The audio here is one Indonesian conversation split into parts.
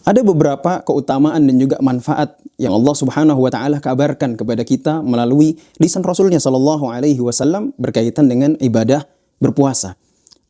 Ada beberapa keutamaan dan juga manfaat yang Allah Subhanahu wa taala kabarkan kepada kita melalui lisan Rasulnya sallallahu alaihi wasallam berkaitan dengan ibadah berpuasa.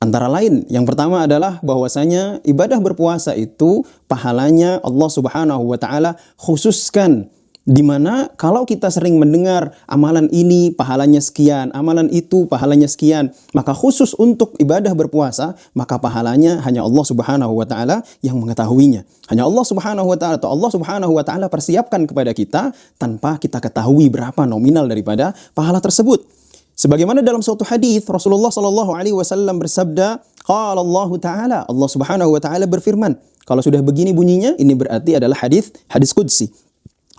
Antara lain, yang pertama adalah bahwasanya ibadah berpuasa itu pahalanya Allah Subhanahu wa taala khususkan, di mana kalau kita sering mendengar amalan ini pahalanya sekian, amalan itu pahalanya sekian, maka khusus untuk ibadah berpuasa, maka pahalanya hanya Allah Subhanahu wa taala yang mengetahuinya. Hanya Allah Subhanahu wa taala, atau Allah Subhanahu wa taala persiapkan kepada kita tanpa kita ketahui berapa nominal daripada pahala tersebut. Sebagaimana dalam suatu hadis Rasulullah sallallahu alaihi wasallam bersabda, qala Allah taala, Allah Subhanahu wa taala berfirman. Kalau sudah begini bunyinya, ini berarti adalah hadis qudsi.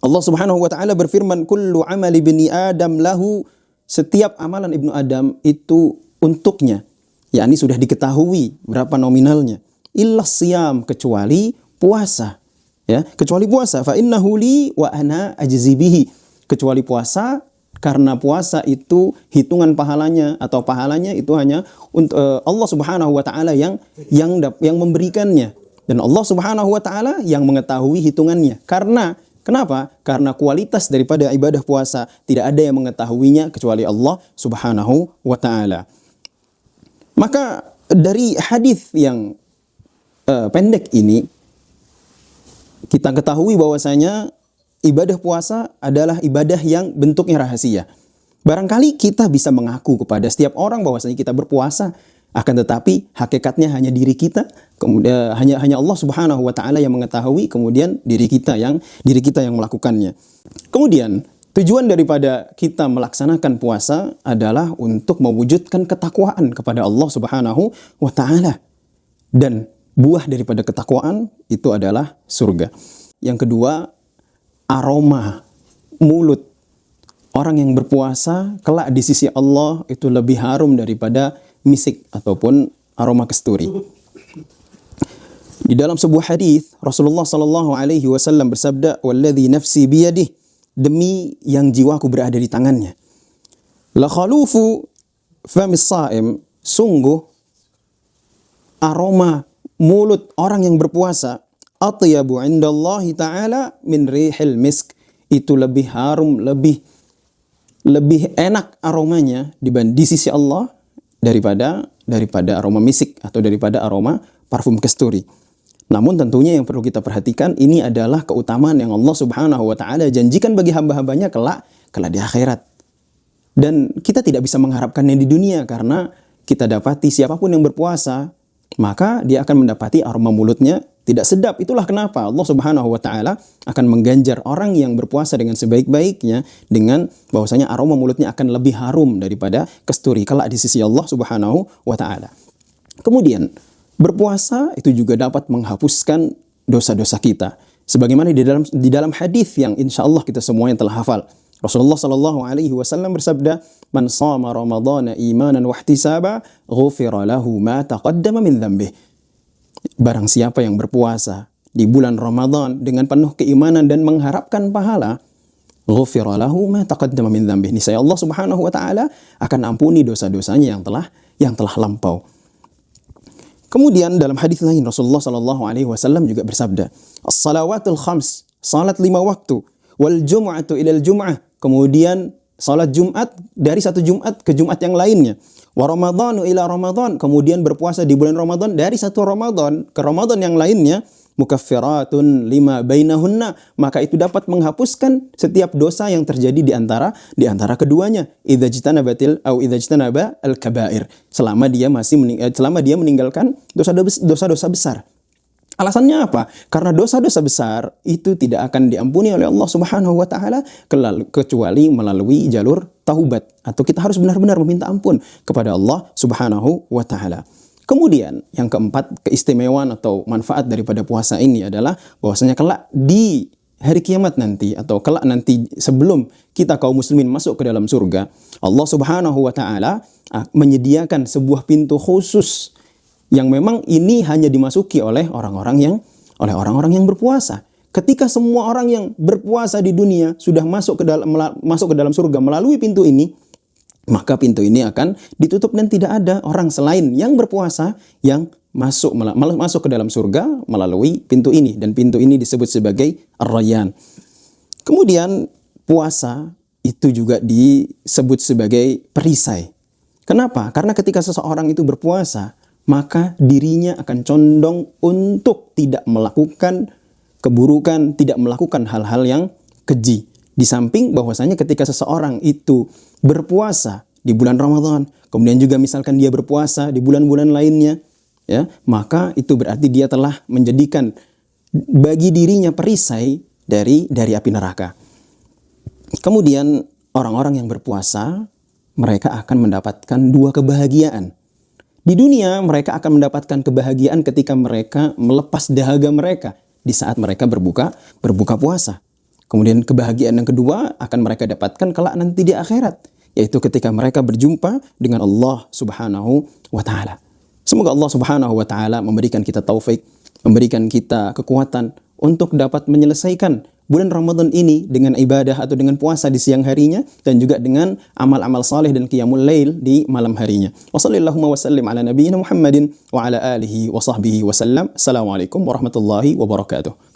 Allah Subhanahu wa taala berfirman, kullu amali ibni Adam lahu, setiap amalan Ibnu Adam itu untuknya. Yakni sudah diketahui berapa nominalnya. Illa siyam, kecuali puasa. Ya, kecuali puasa. Fa innahu li wa ana ajzi bihi. Kecuali puasa, karena puasa itu hitungan pahalanya atau pahalanya itu hanya untuk Allah Subhanahu wa taala yang memberikannya, dan Allah Subhanahu wa taala yang mengetahui hitungannya. Kenapa? Karena kualitas daripada ibadah puasa tidak ada yang mengetahuinya kecuali Allah Subhanahu wa taala. Maka dari hadis yang pendek ini kita ketahui bahwasanya ibadah puasa adalah ibadah yang bentuknya rahasia. Barangkali kita bisa mengaku kepada setiap orang bahwasanya kita berpuasa, akan tetapi hakikatnya hanya diri kita, kemudian hanya Allah Subhanahu wa taala yang mengetahui, kemudian diri kita yang melakukannya. Kemudian tujuan daripada kita melaksanakan puasa adalah untuk mewujudkan ketakwaan kepada Allah Subhanahu wa taala. Dan buah daripada ketakwaan itu adalah surga. Yang kedua, aroma mulut orang yang berpuasa kelak di sisi Allah itu lebih harum daripada misik ataupun aroma kasturi. Di dalam sebuah hadis Rasulullah sallallahu alaihi wasallam bersabda, "Walladzi nafsi biyadihi," demi yang jiwaku berada di tangannya. La khalufu famis shaim, sungguh aroma mulut orang yang berpuasa atyabu indallahi ta'ala min rihil misk, itu lebih harum, lebih enak aromanya di sisi Allah daripada aroma misik atau daripada aroma parfum kasturi. Namun tentunya yang perlu kita perhatikan, ini adalah keutamaan yang Allah Subhanahu wa taala janjikan bagi hamba-hambanya kelak di akhirat. Dan kita tidak bisa mengharapkannya di dunia, karena kita dapati siapapun yang berpuasa, maka dia akan mendapati aroma mulutnya tidak sedap. Itulah kenapa Allah Subhanahu wa taala akan mengganjar orang yang berpuasa dengan sebaik-baiknya dengan bahwasanya aroma mulutnya akan lebih harum daripada kasturi kelak di sisi Allah Subhanahu wa taala. Kemudian berpuasa itu juga dapat menghapuskan dosa-dosa kita. Sebagaimana di dalam hadis yang insyaallah kita semuanya telah hafal. Rasulullah sallallahu alaihi wasallam bersabda, "Man shama ramadhana imanan wa ihtisaba, ghufira lahu ma taqaddama min dhanbihi." Barang siapa yang berpuasa di bulan Ramadan dengan penuh keimanan dan mengharapkan pahala, ghufira lahu ma taqaddama min dhanbihi, niscaya Allah Subhanahu wa taala akan ampuni dosa-dosanya yang telah lampau. Kemudian dalam hadis lain Rasulullah sallallahu alaihi wasallam juga bersabda, "As-salawatul khams," salat 5 waktu, "wal jum'atu ilal jum'ah," kemudian salat Jumat dari satu Jumat ke Jumat yang lainnya. Wa ramadhanu ila ramadhan, kemudian berpuasa di bulan Ramadan dari satu Ramadan ke Ramadan yang lainnya. Mukaffiratun lima bainahunna, maka itu dapat menghapuskan setiap dosa yang terjadi di antara keduanya. Idza ijtanaba al-kaba'ir, selama dia meninggalkan dosa-dosa besar. Alasannya apa? Karena dosa-dosa besar itu tidak akan diampuni oleh Allah Subhanahu wa taala kecuali melalui jalur taubat, atau kita harus benar-benar meminta ampun kepada Allah Subhanahu wa taala. Kemudian yang keempat, keistimewaan atau manfaat daripada puasa ini adalah bahwasanya kelak di hari kiamat nanti, atau kelak nanti sebelum kita kaum muslimin masuk ke dalam surga, Allah Subhanahu wa taala menyediakan sebuah pintu khusus yang memang ini hanya dimasuki oleh orang-orang yang berpuasa. Ketika semua orang yang berpuasa di dunia sudah masuk ke dalam surga melalui pintu ini, maka pintu ini akan ditutup dan tidak ada orang selain yang berpuasa yang masuk ke dalam surga melalui pintu ini, dan pintu ini disebut sebagai Ar-Rayyan. Kemudian puasa itu juga disebut sebagai perisai. Kenapa? Karena ketika seseorang itu berpuasa, maka dirinya akan condong untuk tidak melakukan keburukan, tidak melakukan hal-hal yang keji. Di samping bahwasanya ketika seseorang itu berpuasa di bulan Ramadan, kemudian juga misalkan dia berpuasa di bulan-bulan lainnya, ya, maka itu berarti dia telah menjadikan bagi dirinya perisai dari api neraka. Kemudian orang-orang yang berpuasa, mereka akan mendapatkan dua kebahagiaan. Di dunia mereka akan mendapatkan kebahagiaan ketika mereka melepas dahaga mereka di saat mereka berbuka puasa. Kemudian kebahagiaan yang kedua akan mereka dapatkan kelak nanti di akhirat, yaitu ketika mereka berjumpa dengan Allah Subhanahu wa taala. Semoga Allah Subhanahu wa taala memberikan kita taufik, memberikan kita kekuatan untuk dapat menyelesaikan bulan Ramadan ini dengan ibadah atau dengan puasa di siang harinya, dan juga dengan amal-amal saleh dan qiyamul lail di malam harinya. Wassallallahu wasallim ala nabiyyina Muhammadin wa ala alihi wa sahbihi wasallam. Assalamualaikum warahmatullahi wabarakatuh.